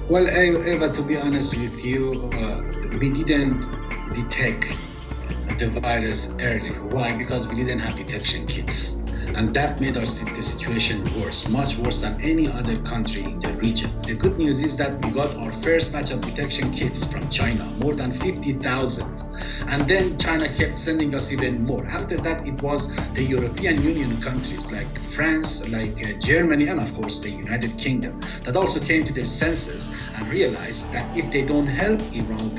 Well, Eva, to be honest with you, we didn't detect the virus early. Why? Because we didn't have detection kits. And that made the situation worse, much worse than any other country in the region. The good news is that we got our first batch of detection kits from China, more than 50,000. And then China kept sending us even more. After that, it was the European Union countries like France, like Germany, and of course the United Kingdom that also came to their senses and realized that if they don't help Iran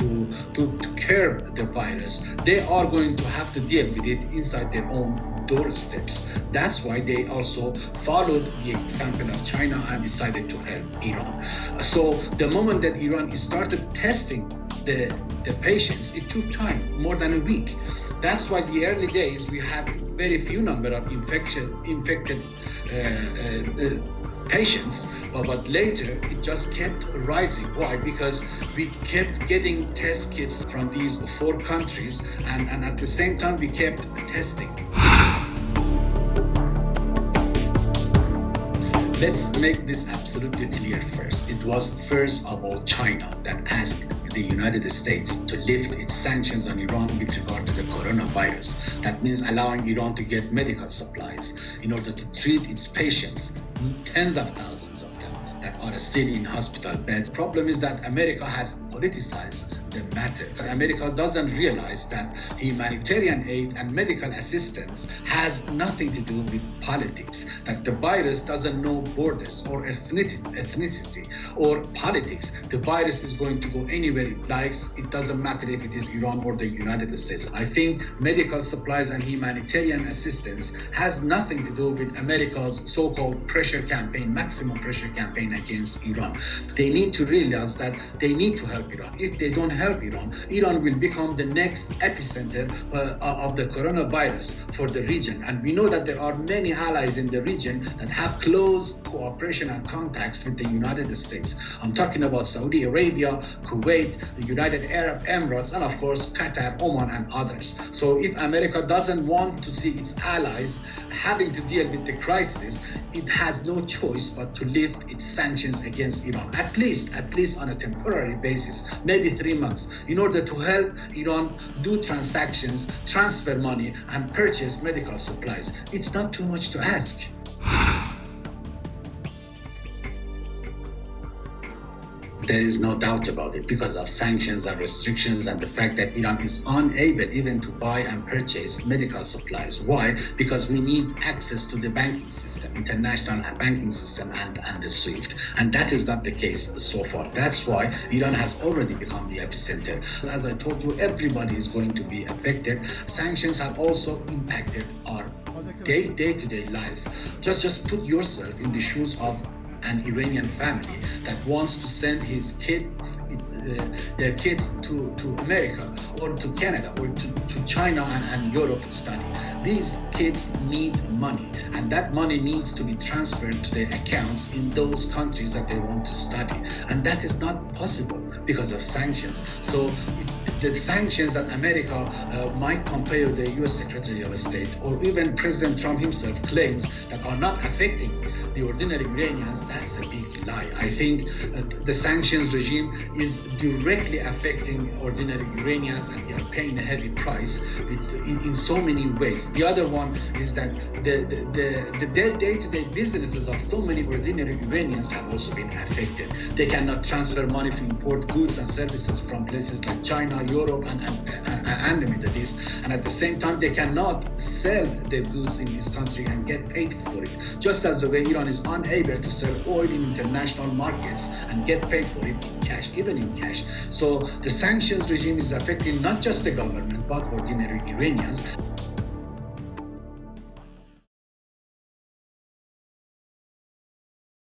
to curb the virus, they are going to have to deal with it inside their own doorsteps. That's why they also followed the example of China and decided to help Iran. So the moment that Iran started testing the patients, it took time, more than a week. That's why the early days we had very few number of infected patients, but later it just kept rising. Why? Because we kept getting test kits from these 4 countries, and at the same time we kept testing. Let's make this absolutely clear first. It was first of all China that asked the United States to lift its sanctions on Iran with regard to the coronavirus. That means allowing Iran to get medical supplies in order to treat its patients, tens of thousands of them that are still in hospital beds. The problem is that America has politicized the matter. America doesn't realize that humanitarian aid and medical assistance has nothing to do with politics, that the virus doesn't know borders or ethnicity or politics. The virus is going to go anywhere it likes. It doesn't matter if it is Iran or the United States. I think medical supplies and humanitarian assistance has nothing to do with America's so-called pressure campaign, maximum pressure campaign against Iran. They need to realize that they need to help Iran. If they don't help Iran, Iran will become the next epicenter of the coronavirus for the region. And we know that there are many allies in the region that have close cooperation and contacts with the United States. I'm talking about Saudi Arabia, Kuwait, the United Arab Emirates, and of course Qatar, Oman, and others. So if America doesn't want to see its allies having to deal with the crisis, it has no choice but to lift its sanctions against Iran, at least on a temporary basis, maybe 3 months, in order to help Iran do transactions, transfer money, and purchase medical supplies. It's not too much to ask. There is no doubt about it, because of sanctions and restrictions and the fact that Iran is unable even to buy and purchase medical supplies. Why? Because we need access to the banking system, international banking system, and the SWIFT. And that is not the case so far. That's why Iran has already become the epicenter. As I told you, everybody is going to be affected. Sanctions have also impacted our day-to-day lives. Just put yourself in the shoes of an Iranian family that wants to send their kids to America or to Canada or to China and Europe to study. These kids need money, and that money needs to be transferred to their accounts in those countries that they want to study. And that is not possible because of sanctions. So the sanctions that America, Mike Pompeo, the US Secretary of State, or even President Trump himself claims that are not affecting the ordinary Iranians, that's a big lie. I think the sanctions regime is directly affecting ordinary Iranians, and they are paying a heavy price in so many ways. The other one is that the day-to-day businesses of so many ordinary Iranians have also been affected. They cannot transfer money to import goods and services from places like China, Europe, and the Middle East. And at the same time, they cannot sell their goods in this country and get paid for it. Just as the way Iran is unable to sell oil in international markets and get paid for it in cash, even in cash. So the sanctions regime is affecting not just the government, but ordinary Iranians.